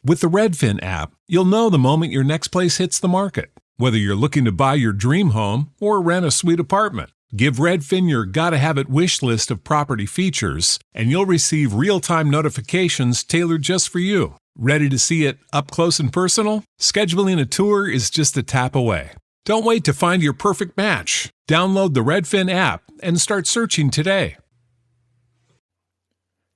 With the Redfin app, you'll know the moment your next place hits the market, whether you're looking to buy your dream home or rent a sweet apartment. Give Redfin your gotta-have-it wish list of property features, and you'll receive real-time notifications tailored just for you. Ready to see it up close and personal? Scheduling a tour is just a tap away. Don't wait to find your perfect match. Download the Redfin app and start searching today.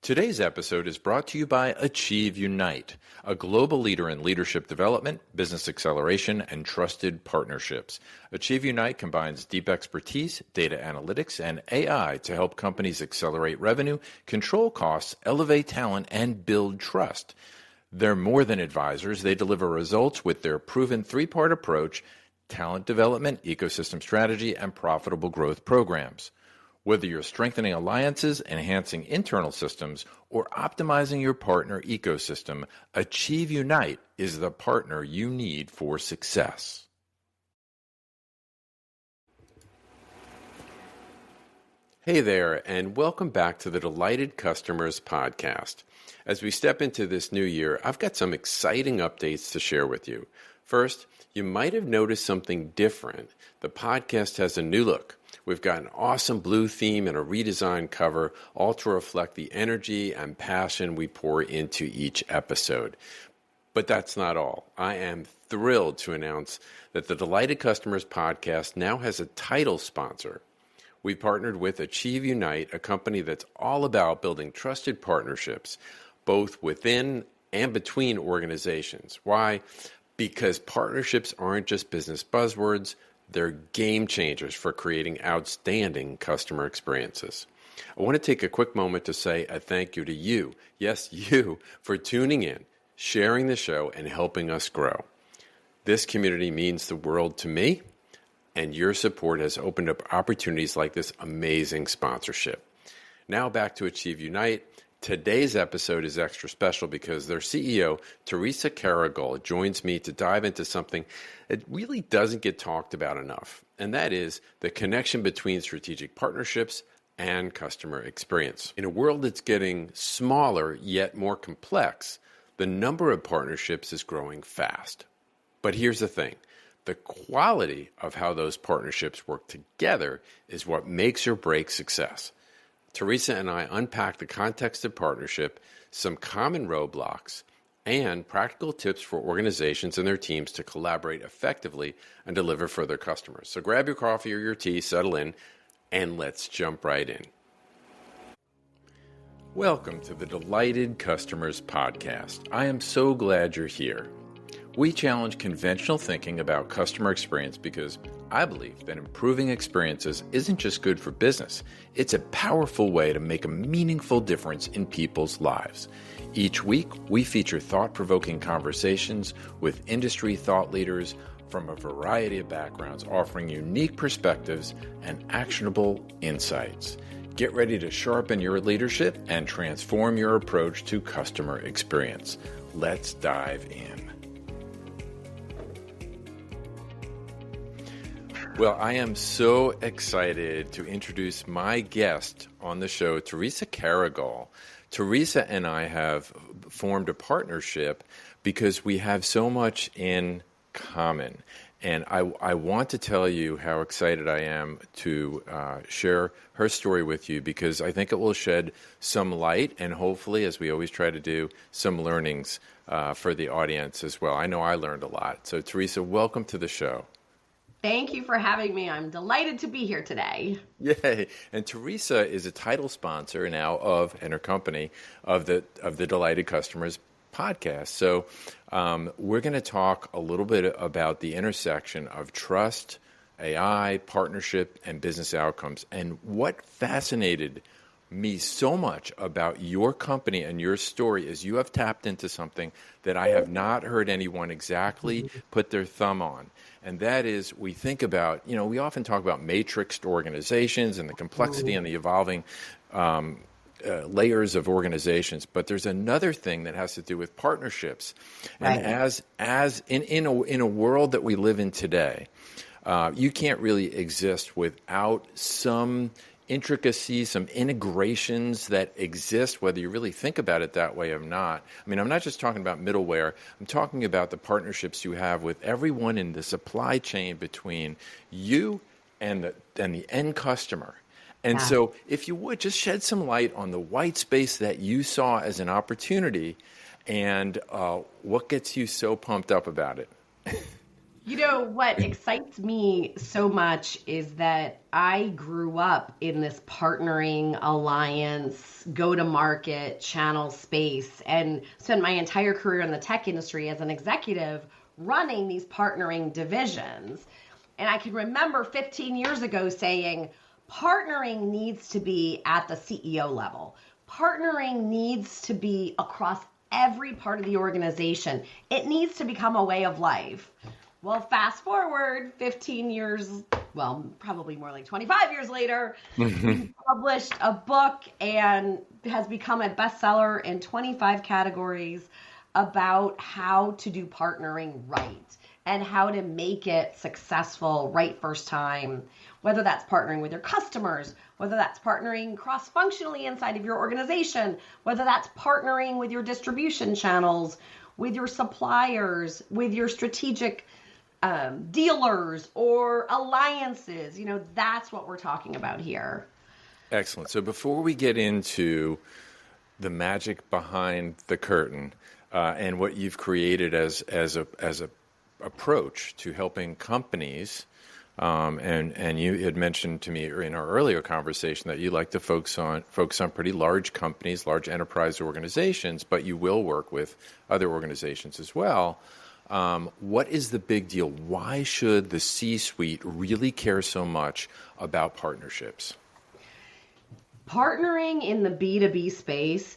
Today's episode is brought to you by Achieve Unite, a global leader in leadership development, business acceleration, and trusted partnerships. Achieve Unite combines deep expertise, data analytics, and AI to help companies accelerate revenue, control costs, elevate talent, and build trust. They're more than advisors. They deliver results with their proven three-part approach: talent development, ecosystem strategy, and profitable growth programs. Whether you're strengthening alliances, enhancing internal systems, or optimizing your partner ecosystem, Achieve Unite is the partner you need for success. Hey there, and welcome back to the Delighted Customers podcast. As we step into this new year, I've got some exciting updates to share with you. First, you might have noticed something different. The podcast has a new look. We've got an awesome blue theme and a redesigned cover, all to reflect the energy and passion we pour into each episode. But that's not all. I am thrilled to announce that the Delighted Customers podcast now has a title sponsor. We partnered with Achieve Unite, a company that's all about building trusted partnerships, both within and between organizations. Why? Because partnerships aren't just business buzzwords. They're game changers for creating outstanding customer experiences. I want to take a quick moment to say a thank you to you, yes, you, for tuning in, sharing the show, and helping us grow. This community means the world to me, and your support has opened up opportunities like this amazing sponsorship. Now back to Achieve Unite. Today's episode is extra special because their CEO, Theresa Caragol, joins me to dive into something that really doesn't get talked about enough, and that is the connection between strategic partnerships and customer experience. In a world that's getting smaller yet more complex, the number of partnerships is growing fast. But here's the thing. The quality of how those partnerships work together is what makes or breaks success. Theresa and I unpack the context of partnership, some common roadblocks, and practical tips for organizations and their teams to collaborate effectively and deliver for their customers. So grab your coffee or your tea, settle in, and let's jump right in. Welcome to the Delighted Customers podcast. I am so glad you're here. We challenge conventional thinking about customer experience because I believe that improving experiences isn't just good for business. It's a powerful way to make a meaningful difference in people's lives. Each week, we feature thought-provoking conversations with industry thought leaders from a variety of backgrounds, offering unique perspectives and actionable insights. Get ready to sharpen your leadership and transform your approach to customer experience. Let's dive in. Well, I am so excited to introduce my guest on the show, Theresa Caragol. Theresa and I have formed a partnership because we have so much in common. And I want to tell you how excited I am to share her story with you because I think it will shed some light and hopefully, as we always try to do, some learnings for the audience as well. I know I learned a lot. So, Theresa, welcome to the show. Thank you for having me. I'm delighted to be here today. Yay. And Theresa is a title sponsor now of, and her company, of the Delighted Customers podcast. So we're going to talk a little bit about the intersection of trust, AI, partnership, and business outcomes. And what fascinated me so much about your company and your story is you have tapped into something that I have not heard anyone exactly put their thumb on. And that is, we think about, we often talk about matrixed organizations and the complexity and the evolving layers of organizations. But there's another thing that has to do with partnerships. And as in a world that we live in today, you can't really exist without some intricacies, some integrations that exist, whether you really think about it that way or not. I mean, I'm not just talking about middleware. I'm talking about the partnerships you have with everyone in the supply chain between you and the end customer. And so if you would, just shed some light on the white space that you saw as an opportunity and what gets you so pumped up about it. You know, what excites me so much is that I grew up in this partnering, alliance, go-to-market channel space and spent my entire career in the tech industry as an executive running these partnering divisions. And I can remember 15 years ago saying, partnering needs to be at the CEO level. Partnering needs to be across every part of the organization. It needs to become a way of life. Well, fast forward 15 years, well, probably more like 25 years later, we published a book and has become a bestseller in 25 categories about how to do partnering right and how to make it successful right first time, whether that's partnering with your customers, whether that's partnering cross-functionally inside of your organization, whether that's partnering with your distribution channels, with your suppliers, with your strategic dealers or alliances. You know, that's what we're talking about here. Excellent. So before we get into the magic behind the curtain and what you've created as a approach to helping companies, and you had mentioned to me in our earlier conversation that you like to focus on pretty large companies, large enterprise organizations, but you will work with other organizations as well. What is the big deal? Why should the C-suite really care so much about partnerships? Partnering in the B2B space,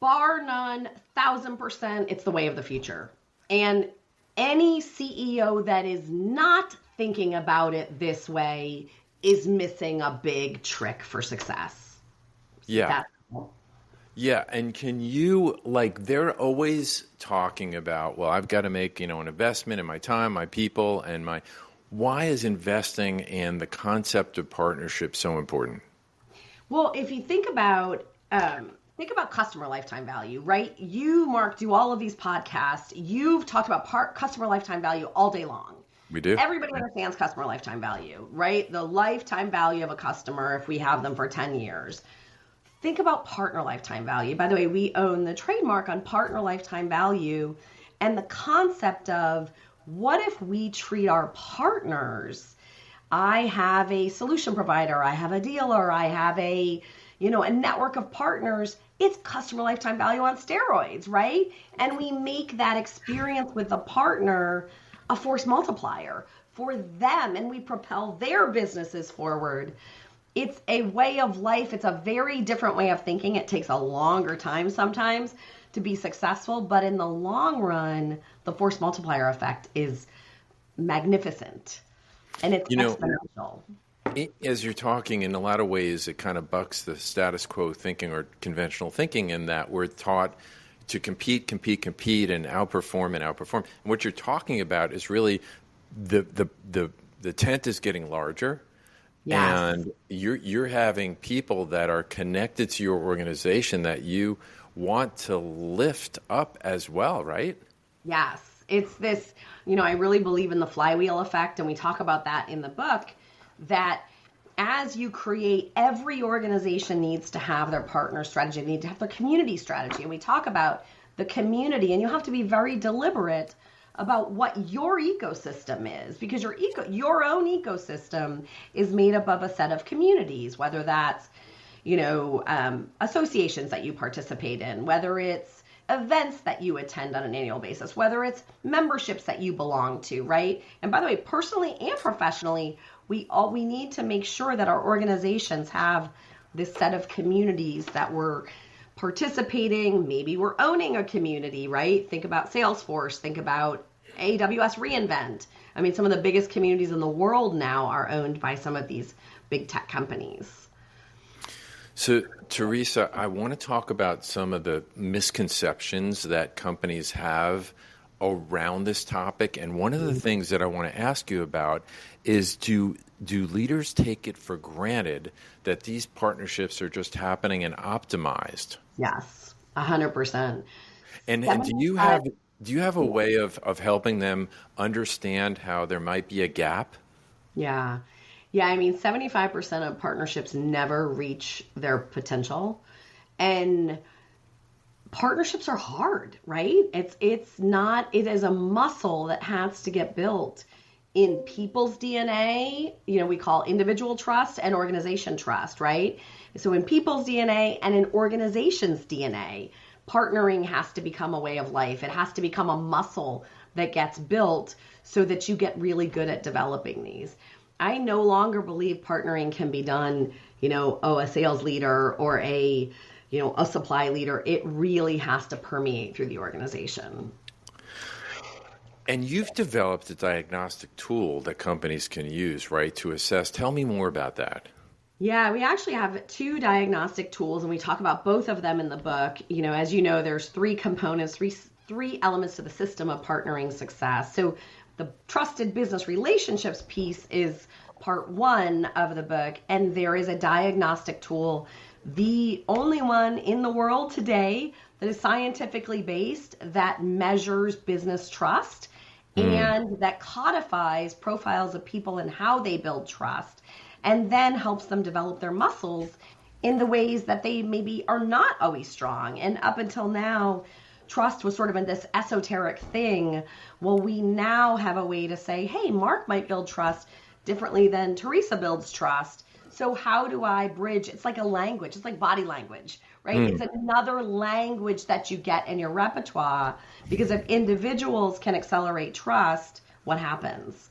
bar none, 1,000%, it's the way of the future. And any CEO that is not thinking about it this way is missing a big trick for success. Yeah. Yeah, and can you, they're always talking about, well, I've got to make, an investment in my time, my people, and why is investing and the concept of partnership so important? Well, if you think about customer lifetime value, right? You, Mark, do all of these podcasts. You've talked about customer lifetime value all day long. We do. Everybody understands customer lifetime value, right? The lifetime value of a customer if we have them for 10 years. Think about partner lifetime value. By the way, we own the trademark on partner lifetime value and the concept of what if we treat our partners, I have a solution provider, I have a dealer, I have a network of partners, it's customer lifetime value on steroids, right? And we make that experience with the partner a force multiplier for them and we propel their businesses forward. It's a way of life. It's a very different way of thinking. It takes a longer time sometimes to be successful, but in the long run, the force multiplier effect is magnificent and it's exponential. As you're talking, in a lot of ways, it kind of bucks the status quo thinking or conventional thinking in that we're taught to compete, and outperform. And what you're talking about is really the tent is getting larger. Yes. And you're having people that are connected to your organization that you want to lift up as well, right? Yes. It's this, I really believe in the flywheel effect, and we talk about that in the book, that as you create, every organization needs to have their partner strategy, they need to have their community strategy. And we talk about the community, and you have to be very deliberate about what your ecosystem is, because your own ecosystem is made up of a set of communities, whether that's, associations that you participate in, whether it's events that you attend on an annual basis, whether it's memberships that you belong to, right? And by the way, personally and professionally, we need to make sure that our organizations have this set of communities that we're participating. Maybe we're owning a community, right? Think about Salesforce, think about AWS reInvent. I mean, some of the biggest communities in the world now are owned by some of these big tech companies. So, Theresa, I want to talk about some of the misconceptions that companies have around this topic. And one of the things that I want to ask you about is do leaders take it for granted that these partnerships are just happening and optimized? Yes, 100%. And do you have a way of helping them understand how there might be a gap? Yeah. Yeah, I mean, 75% of partnerships never reach their potential. And partnerships are hard, right? It is a muscle that has to get built in people's DNA. We call individual trust and organization trust, right? So in people's DNA and in organization's DNA, partnering has to become a way of life. It has to become a muscle that gets built so that you get really good at developing these. I no longer believe partnering can be done, a sales leader or a supply leader. It really has to permeate through the organization. And you've developed a diagnostic tool that companies can use, right, to assess. Tell me more about that. Yeah, we actually have 2 diagnostic tools, and we talk about both of them in the book. As you know, there's 3 components, three elements to the system of partnering success. So the trusted business relationships piece is part 1 of the book, and there is a diagnostic tool, the only one in the world today that is scientifically based, that measures business trust and that codifies profiles of people and how they build trust, and then helps them develop their muscles in the ways that they maybe are not always strong. And up until now, trust was sort of in this esoteric thing. Well, we now have a way to say, hey, Mark might build trust differently than Theresa builds trust. So how do I bridge? It's like a language. It's like body language, right? It's another language that you get in your repertoire, because if individuals can accelerate trust, what happens?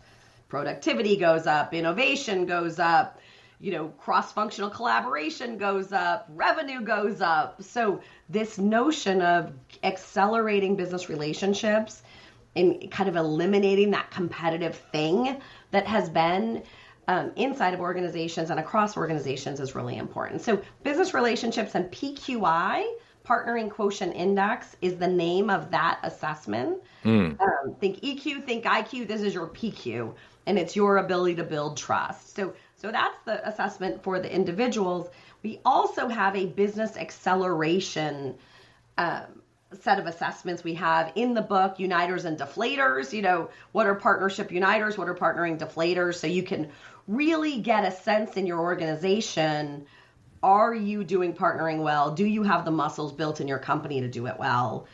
Productivity goes up, innovation goes up, cross-functional collaboration goes up, revenue goes up. So this notion of accelerating business relationships and kind of eliminating that competitive thing that has been inside of organizations and across organizations is really important. So business relationships and PQI, Partnering Quotient Index, is the name of that assessment. Think EQ, think IQ, this is your PQ, and it's your ability to build trust. So that's the assessment for the individuals. We also have a business acceleration set of assessments. We have in the book uniters and deflators. What are partnership uniters? What are partnering deflators? So you can really get a sense in your organization, are you doing partnering well? Do you have the muscles built in your company to do it well?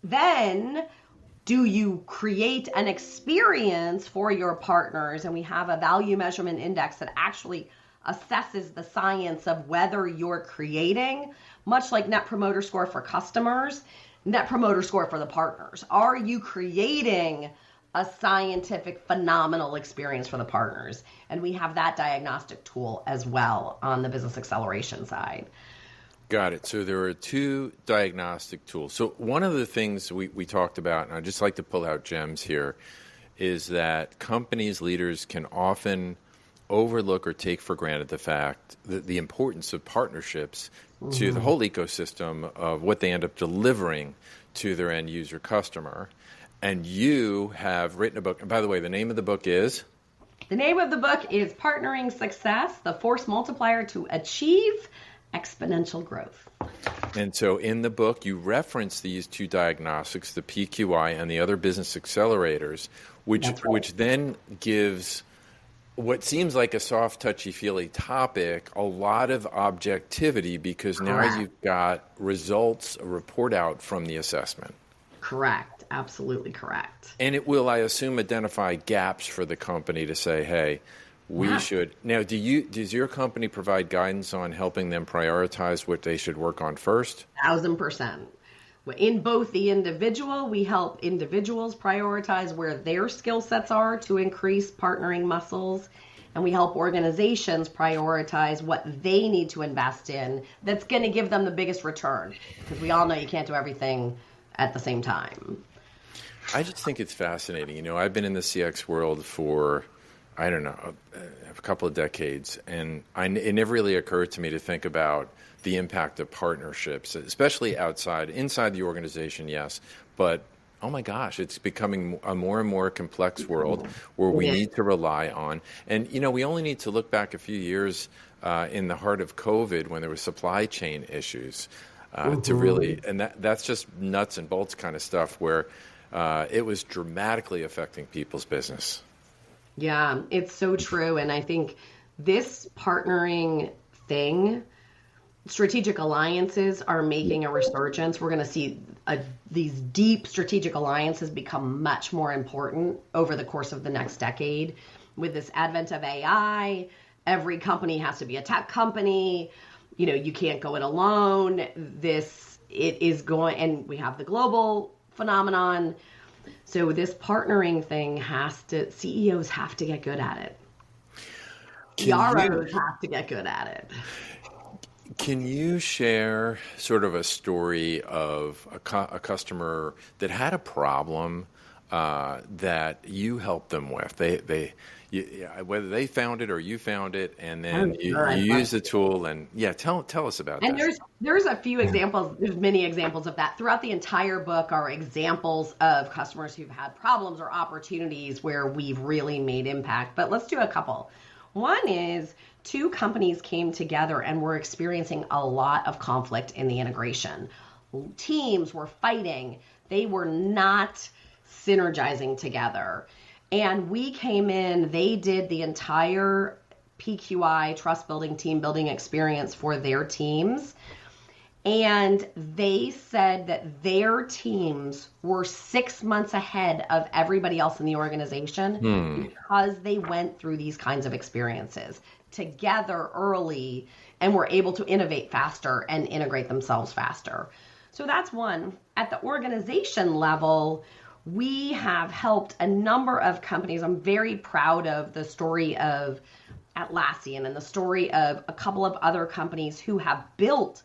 Then, do you create an experience for your partners? And we have a value measurement index that actually assesses the science of whether you're creating, much like Net Promoter Score for customers, Net Promoter Score for the partners. Are you creating a scientific, phenomenal experience for the partners? And we have that diagnostic tool as well on the business acceleration side. Got it. So there are 2 diagnostic tools. So one of the things we talked about, and I'd just like to pull out gems here, is that companies, leaders can often overlook or take for granted the fact that the importance of partnerships to the whole ecosystem of what they end up delivering to their end user customer. And you have written a book. And by the way, the name of the book is? The name of the book is Partnering Success, the Force Multiplier to Achieve Exponential Growth. And so in the book, you reference these 2 diagnostics, the PQI and the other business accelerators, which then gives what seems like a soft, touchy-feely topic a lot of objectivity, because now you've got results, a report out from the assessment. Correct. Absolutely correct. And it will, I assume, identify gaps for the company to say, hey, we should. Now, does your company provide guidance on helping them prioritize what they should work on first? 1,000%. In both the individual, we help individuals prioritize where their skill sets are to increase partnering muscles. And we help organizations prioritize what they need to invest in that's going to give them the biggest return. Because we all know you can't do everything at the same time. I just think it's fascinating. I've been in the CX world for, I don't know, a couple of decades, and it never really occurred to me to think about the impact of partnerships, especially inside the organization, yes, but oh my gosh, it's becoming a more and more complex world where we Yeah. need to rely on. And, we only need to look back a few years in the heart of COVID when there were supply chain issues to really, and that's just nuts and bolts kind of stuff where it was dramatically affecting people's business. Yeah, it's so true. And I think this partnering thing, strategic alliances are making a resurgence. We're going to see these deep strategic alliances become much more important over the course of the next decade. With this advent of AI, every company has to be a tech company. You can't go it alone. It is going, and we have the global phenomenon. So this partnering thing CEOs have to get good at it. CROs have to get good at it. Can you share sort of a story of a customer that had a problem that you helped them with? Whether they found it or you found it, and then you use the tool, and tell us about that. And there's a few examples. There's many examples of that throughout the entire book. Are examples of customers who've had problems or opportunities where we've really made impact. But let's do a couple. One is two companies came together and were experiencing a lot of conflict in the integration. Teams were fighting. They were not synergizing together. And we came in, they did the entire PQI, trust building, team building experience for their teams. And they said that their teams were 6 months ahead of everybody else in the organization because they went through these kinds of experiences together early and were able to innovate faster and integrate themselves faster. So that's one. At the organization level, we have helped a number of companies. I'm very proud of the story of Atlassian and the story of a couple of other companies who have built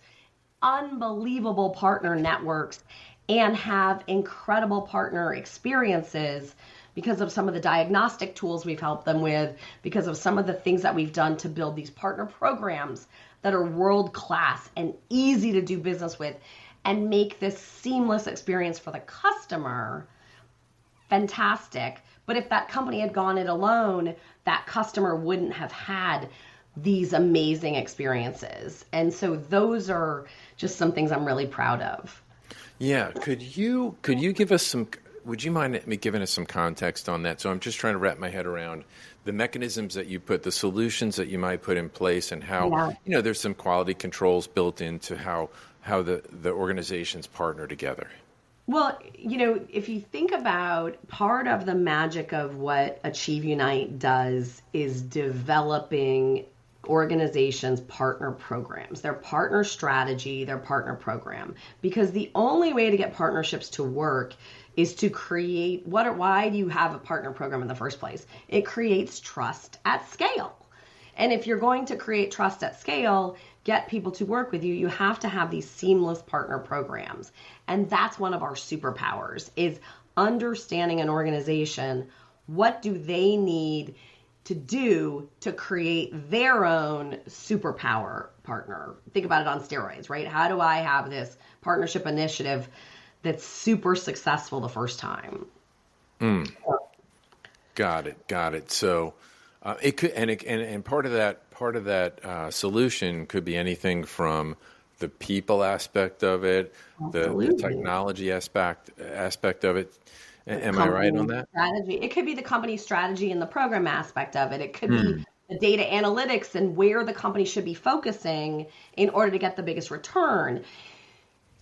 unbelievable partner networks and have incredible partner experiences because of some of the diagnostic tools we've helped them with, because of some of the things that we've done to build these partner programs that are world-class and easy to do business with and make this seamless experience for the customer fantastic. But if that company had gone it alone, that customer wouldn't have had these amazing experiences. And so those are just some things I'm really proud of. Yeah. Could you give us would you mind me giving us some context on that? So I'm just trying to wrap my head around the mechanisms that you put, the solutions that you might put in place, and how, there's some quality controls built into how the organizations partner together. Well, if you think about part of the magic of what Achieve Unite does is developing organizations' partner programs, their partner strategy, their partner program. Because the only way to get partnerships to work is to create, why do you have a partner program in the first place? It creates trust at scale. And if you're going to create trust at scale, get people to work with you, you have to have these seamless partner programs. And that's one of our superpowers, is understanding an organization. What do they need to do to create their own superpower partner? Think about it on steroids, right? How do I have this partnership initiative that's super successful the first time? Got it. So it could, and part of that solution could be anything from the people aspect of it, the technology aspect of it. Am I right on that? Strategy. It could be the company strategy and the program aspect of it. It could be the data analytics and where the company should be focusing in order to get the biggest return.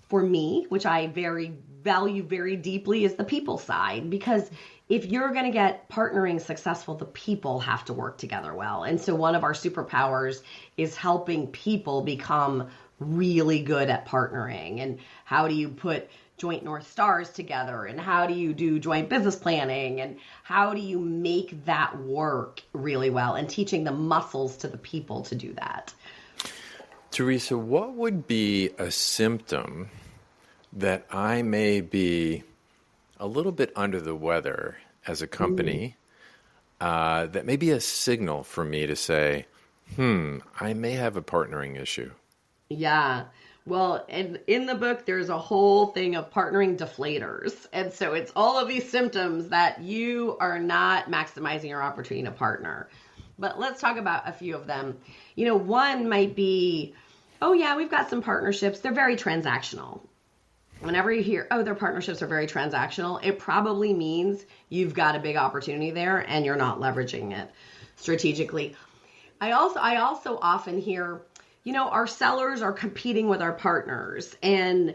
For me, which I value very deeply, is the people side, because if you're going to get partnering successful, the people have to work together well. And so one of our superpowers is helping people become really good at partnering. And how do you put joint North Stars together? And how do you do joint business planning? And how do you make that work really well? And teaching the muscles to the people to do that. Theresa, what would be a symptom that I may be a little bit under the weather as a company, that may be a signal for me to say, I may have a partnering issue? Yeah. Well, and in the book, there's a whole thing of partnering deflators. And so it's all of these symptoms that you are not maximizing your opportunity to partner. But let's talk about a few of them. One might be, oh yeah, we've got some partnerships. They're very transactional. Whenever you hear, oh, their partnerships are very transactional, it probably means you've got a big opportunity there and you're not leveraging it strategically. I also often hear, our sellers are competing with our partners and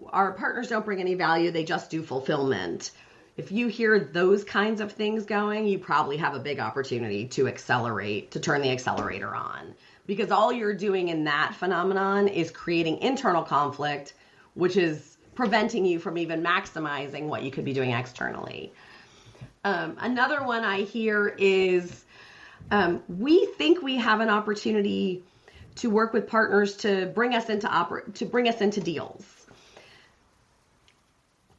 our partners don't bring any value. They just do fulfillment. If you hear those kinds of things going, you probably have a big opportunity to accelerate, to turn the accelerator on, because all you're doing in that phenomenon is creating internal conflict, which is preventing you from even maximizing what you could be doing externally. Another one I hear is, we think we have an opportunity to work with partners to bring us into deals.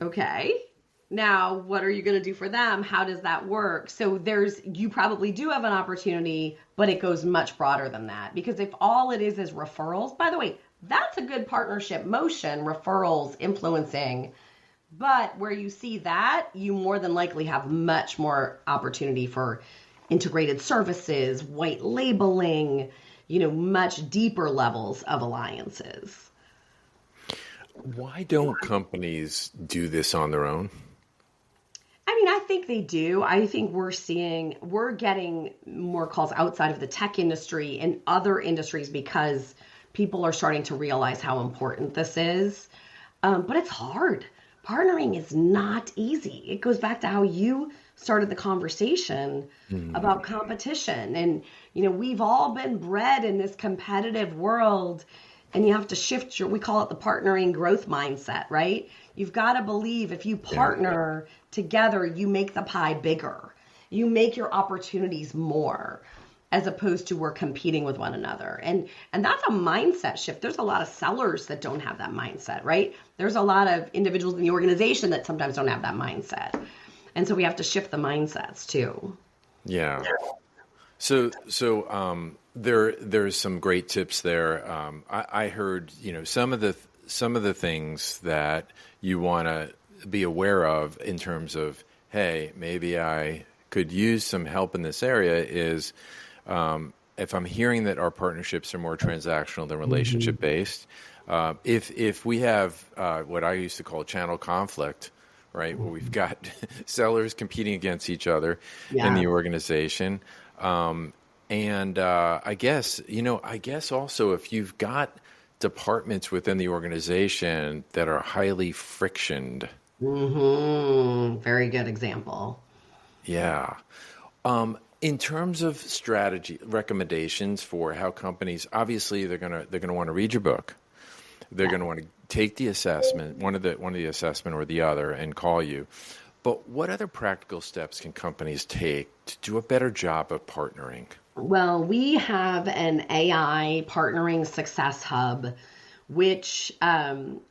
Okay. Now, what are you going to do for them? How does that work? So you probably do have an opportunity, but it goes much broader than that, because if all it is referrals, by the way, that's a good partnership motion, referrals, influencing. But where you see that, you more than likely have much more opportunity for integrated services, white labeling, much deeper levels of alliances. Why don't companies do this on their own? I think they do. I think we're getting more calls outside of the tech industry and other industries because people are starting to realize how important this is. But it's hard. Partnering is not easy. It goes back to how you started the conversation about competition. And, we've all been bred in this competitive world, and you have to shift we call it the partnering growth mindset, right? You've got to believe if you partner together, you make the pie bigger. You make your opportunities more, as opposed to we're competing with one another. And that's a mindset shift. There's a lot of sellers that don't have that mindset, right? There's a lot of individuals in the organization that sometimes don't have that mindset. And so we have to shift the mindsets too. Yeah. So there's some great tips there. I heard, some of the things that you want to be aware of in terms of, hey, maybe I could use some help in this area is, if I'm hearing that our partnerships are more transactional than relationship based, if we have what I used to call channel conflict, right, where we've got sellers competing against each other in the organization, and I guess also if you've got departments within the organization that are highly frictioned. Very good example. Yeah. In terms of strategy recommendations for how companies, obviously they're gonna want to read your book. They're going to want to take the assessment, one of the assessment or the other, and call you. But what other practical steps can companies take to do a better job of partnering? Well, we have an AI partnering success hub, which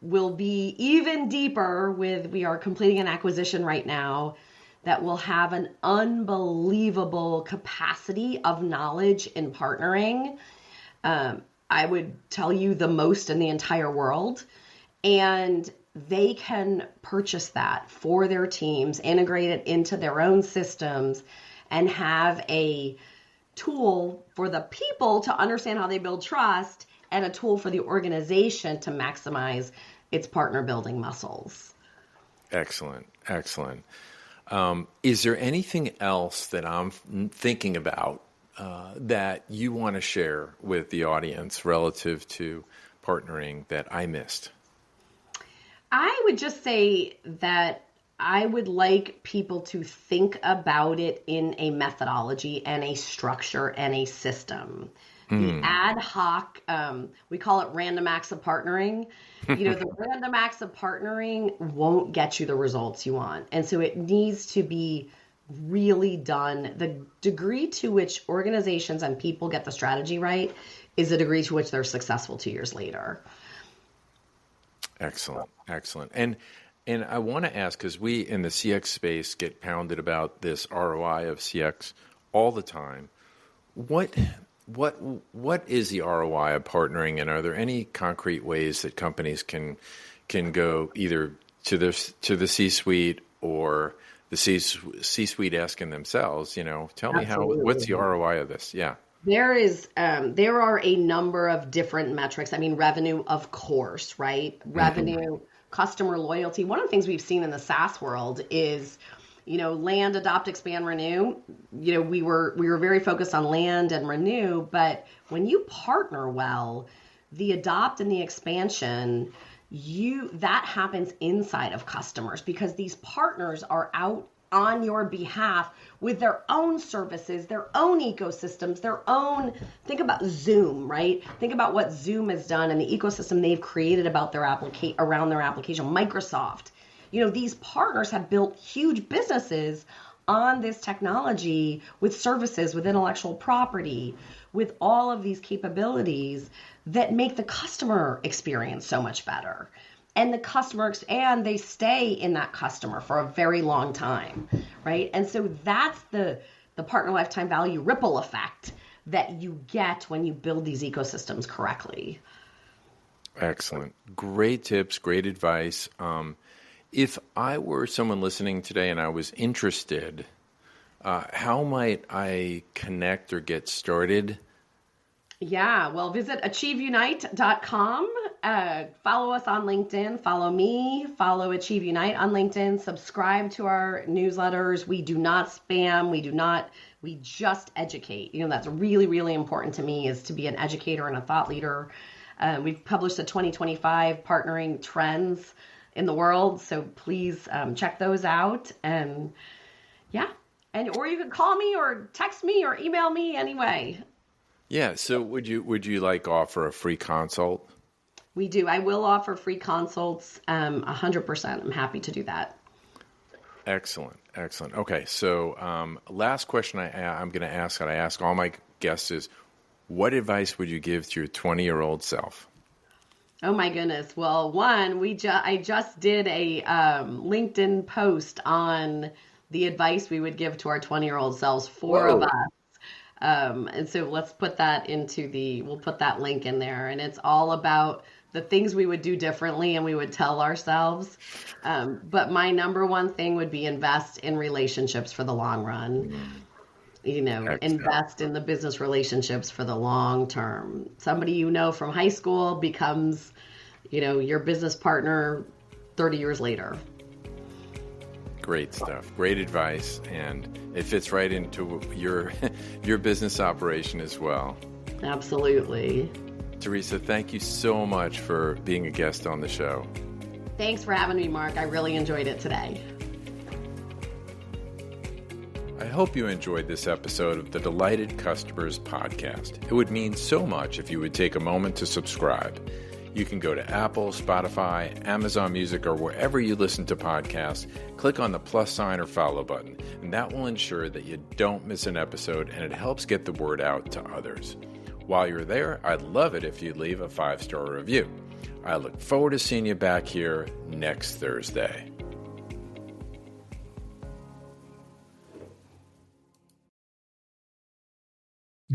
will be even deeper we are completing an acquisition right now that will have an unbelievable capacity of knowledge in partnering. I would tell you the most in the entire world. And they can purchase that for their teams, integrate it into their own systems, and have a tool for the people to understand how they build trust and a tool for the organization to maximize its partner building muscles. Excellent. Is there anything else that I'm thinking about that you want to share with the audience relative to partnering that I missed? I would just say that I would like people to think about it in a methodology and a structure and a system. The ad hoc, we call it random acts of partnering. The random acts of partnering won't get you the results you want. And so it needs to be really done. The degree to which organizations and people get the strategy right is the degree to which they're successful 2 years later. Excellent. And I want to ask, because we in the CX space get pounded about this ROI of CX all the time. What what is the ROI of partnering, and are there any concrete ways that companies can go either to the C-suite or the C-suite asking themselves, tell me what's the ROI of this? Yeah. There are a number of different metrics. I mean, revenue, of course, right? Revenue, customer loyalty. One of the things we've seen in the SaaS world is, land, adopt, expand, renew. We were very focused on land and renew, but when you partner well, the adopt and the expansion, that happens inside of customers because these partners are out on your behalf with their own services, their own ecosystems, think about Zoom, right? Think about what Zoom has done and the ecosystem they've created about around their application. Microsoft, these partners have built huge businesses on this technology with services, with intellectual property, with all of these capabilities that make the customer experience so much better. And and they stay in that customer for a very long time, right? And so that's the partner lifetime value ripple effect that you get when you build these ecosystems correctly. Excellent. Great tips, great advice. If I were someone listening today and I was interested, how might I connect or get started? Yeah, well, visit achieveunite.com. Follow us on LinkedIn. Follow me. Follow Achieve Unite on LinkedIn. Subscribe to our newsletters. We do not spam. We just educate. That's really, really important to me, is to be an educator and a thought leader. We've published the 2025 partnering trends in the world. So please check those out. And yeah, or you can call me or text me or email me anyway. Yeah. So would you offer a free consult? We do. I will offer free consults. 100%. I'm happy to do that. Excellent. Okay. So last question I'm going to ask, that I ask all my guests, is what advice would you give to your 20-year-old self? Oh my goodness. Well, one, I just did a LinkedIn post on the advice we would give to our 20-year-old selves, four of us. And so let's put that we'll put that link in there, and it's all about the things we would do differently and we would tell ourselves. But my number one thing would be invest in relationships for the long run. Invest in the business relationships for the long term. Somebody from high school becomes, your business partner 30 years later. Great stuff. Great advice. And it fits right into your business operation as well. Absolutely. Theresa, thank you so much for being a guest on the show. Thanks for having me, Mark. I really enjoyed it today. I hope you enjoyed this episode of the Delighted Customers Podcast. It would mean so much if you would take a moment to subscribe. You can go to Apple, Spotify, Amazon Music, or wherever you listen to podcasts, click on the plus sign or follow button, and that will ensure that you don't miss an episode, and it helps get the word out to others. While you're there, I'd love it if you'd leave a 5-star review. I look forward to seeing you back here next Thursday.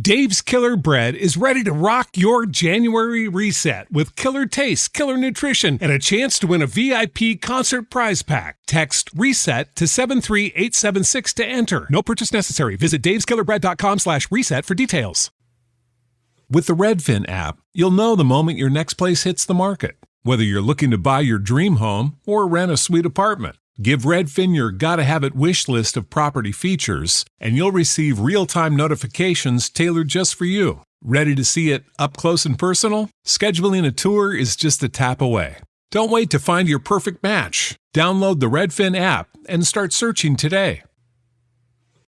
Dave's Killer Bread is ready to rock your January reset with killer taste, killer nutrition, and a chance to win a VIP concert prize pack. Text RESET to 73876 to enter. No purchase necessary. Visit daveskillerbread.com/reset for details. With the Redfin app, you'll know the moment your next place hits the market. Whether you're looking to buy your dream home or rent a sweet apartment, give Redfin your gotta-have-it wish list of property features, and you'll receive real-time notifications tailored just for you. Ready to see it up close and personal? Scheduling a tour is just a tap away. Don't wait to find your perfect match. Download the Redfin app and start searching today.